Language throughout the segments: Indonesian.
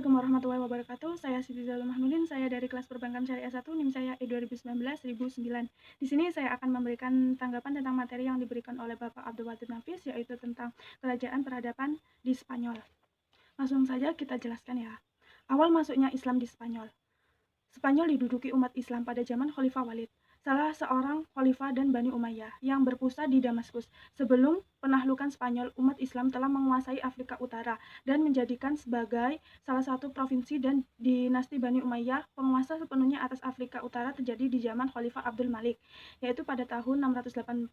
Assalamualaikum warahmatullahi wabarakatuh. Saya Siti Zalul Mahmudin, saya dari kelas Perbankan Syariah 1, NIM saya E2019-1009. Di sini saya akan memberikan tanggapan tentang materi yang diberikan oleh Bapak Abdul Wahid Nafis, yaitu tentang kerajaan peradaban di Spanyol. Langsung saja kita jelaskan ya. Awal masuknya Islam di Spanyol. Spanyol diduduki umat Islam pada zaman Khalifah Walid, salah seorang khalifah dan Bani Umayyah yang berpusat di Damaskus. Sebelum penaklukan Spanyol, umat Islam telah menguasai Afrika Utara dan menjadikan sebagai salah satu provinsi, dan dinasti Bani Umayyah penguasa sepenuhnya atas Afrika Utara terjadi di zaman Khalifah Abdul Malik, yaitu pada tahun 685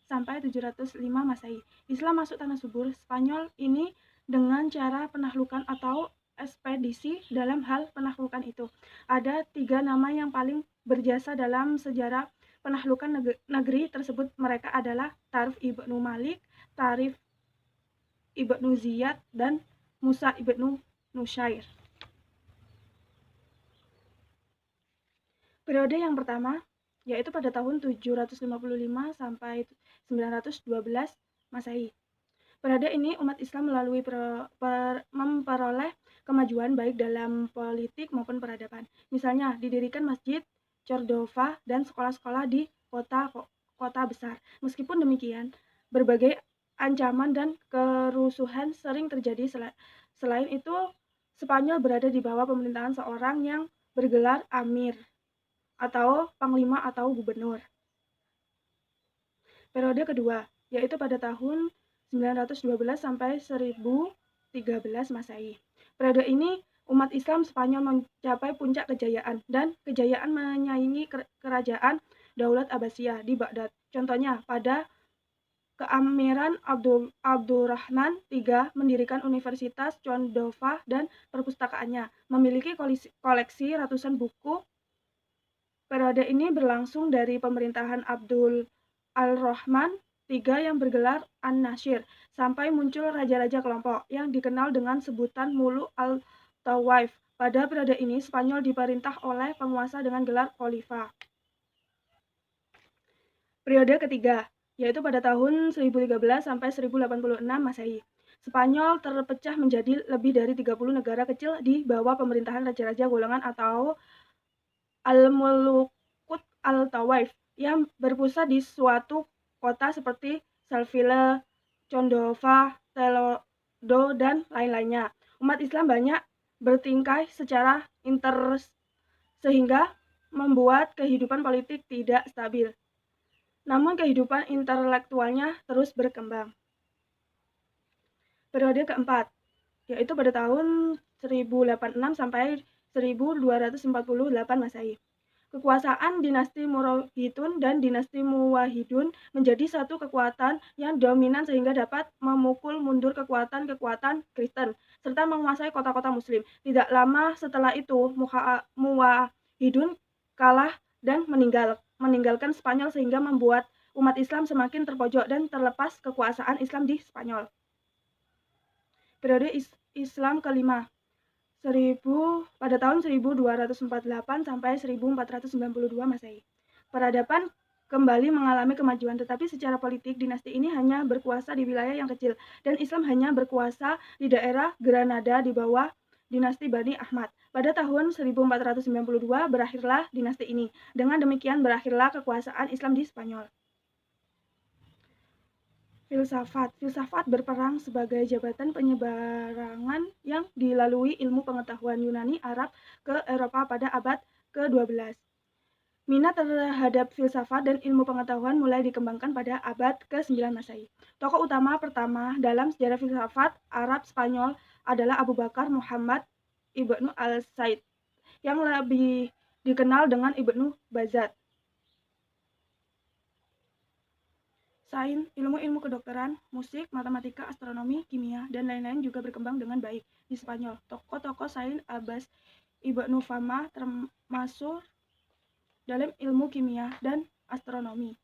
sampai 705 Masehi. Islam masuk tanah subur Spanyol ini dengan cara penaklukan atau ekspedisi. Dalam hal penaklukan itu ada 3 nama yang paling berjasa dalam sejarah penaklukan negeri tersebut. Mereka adalah Tarif ibnu Malik, Tarif ibnu Ziyad, dan Musa ibnu Nusyair. Periode yang pertama yaitu pada tahun 755 sampai 912 Masehi. Pada ini umat Islam melalui memperoleh kemajuan baik dalam politik maupun peradaban. Misalnya didirikan masjid, Cordova, dan sekolah-sekolah di kota besar. Meskipun demikian, berbagai ancaman dan kerusuhan sering terjadi. Selain itu, Spanyol berada di bawah pemerintahan seorang yang bergelar Amir atau Panglima atau Gubernur. Periode kedua yaitu pada tahun 912 sampai 1013 Masehi. Periode ini umat Islam Spanyol mencapai puncak kejayaan, dan kejayaan menyaingi kerajaan Daulat Abbasiyah di Baghdad. Contohnya, pada keamiran Abdurrahman III mendirikan Universitas Cordova dan perpustakaannya, memiliki koleksi ratusan buku. Periode ini berlangsung dari pemerintahan Abdul Al-Rahman III yang bergelar An-Nasir sampai muncul raja-raja kelompok yang dikenal dengan sebutan Muluk al-Tawaif. Pada periode ini Spanyol diperintah oleh penguasa dengan gelar khalifah. Periode ketiga yaitu pada tahun 1013 sampai 1086 Masehi. Spanyol terpecah menjadi lebih dari 30 negara kecil di bawah pemerintahan raja-raja golongan atau Al-Mulukut al-Tawaif yang berpusat di suatu kota seperti Sevilla, Cordova, Toledo, dan lain-lainnya. Umat Islam banyak bertingkai secara sehingga membuat kehidupan politik tidak stabil. Namun kehidupan intelektualnya terus berkembang. Periode keempat yaitu pada tahun 1086 sampai 1248 Masehi. Kekuasaan dinasti Murabitun dan dinasti Muwahhidun menjadi satu kekuatan yang dominan sehingga dapat memukul mundur kekuatan-kekuatan Kristen serta menguasai kota-kota muslim. Tidak lama setelah itu Muwahhidun kalah dan meninggalkan Spanyol sehingga membuat umat Islam semakin terpojok dan terlepas kekuasaan Islam di Spanyol. Periode Islam kelima pada tahun 1248 sampai 1492 Masehi. Peradaban kembali mengalami kemajuan, tetapi secara politik dinasti ini hanya berkuasa di wilayah yang kecil, dan Islam hanya berkuasa di daerah Granada di bawah dinasti Bani Ahmad. Pada tahun 1492 berakhirlah dinasti ini. Dengan demikian berakhirlah kekuasaan Islam di Spanyol. Filsafat berperang sebagai jabatan penyebarangan yang dilalui ilmu pengetahuan Yunani Arab ke Eropa pada abad ke-12. Minat terhadap filsafat dan ilmu pengetahuan mulai dikembangkan pada abad ke-9 Masehi. Tokoh utama pertama dalam sejarah filsafat Arab Spanyol adalah Abu Bakar Muhammad Ibnu al-Said, yang lebih dikenal dengan Ibnu Bazad. Sains, ilmu-ilmu kedokteran, musik, matematika, astronomi, kimia, dan lain-lain juga berkembang dengan baik di Spanyol. Tokoh-tokoh sains Abbas Ibnu Fama termasuk dalam ilmu kimia dan astronomi.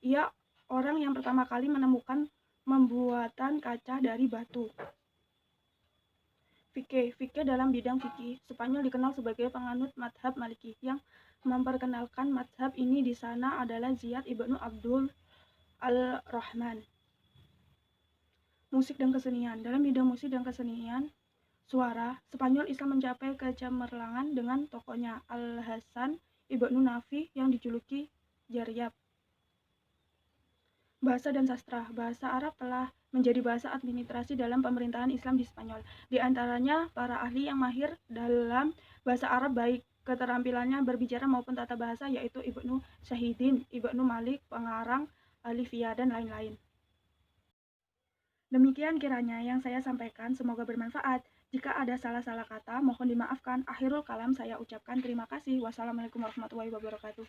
Ia orang yang pertama kali menemukan pembuatan kaca dari batu. Fikih dalam bidang fikih, Spanyol dikenal sebagai penganut madhab Maliki. Yang memperkenalkan madhab ini di sana adalah Ziyad ibnu Abdul Al-Rahman. Musik dan kesenian. Dalam bidang musik dan kesenian, suara, Spanyol Islam mencapai kecemerlangan dengan tokohnya Al-Hasan Ibnu Nafi yang dijuluki Jaryab. Bahasa dan sastra. Bahasa Arab telah menjadi bahasa administrasi dalam pemerintahan Islam di Spanyol. Di antaranya para ahli yang mahir dalam bahasa Arab baik keterampilannya berbicara maupun tata bahasa, yaitu Ibnu Syahidin, Ibnu Malik, pengarang Alifiyah, dan lain-lain. Demikian kiranya yang saya sampaikan, semoga bermanfaat. Jika ada salah-salah kata, mohon dimaafkan. Akhirul kalam saya ucapkan terima kasih. Wassalamualaikum warahmatullahi wabarakatuh.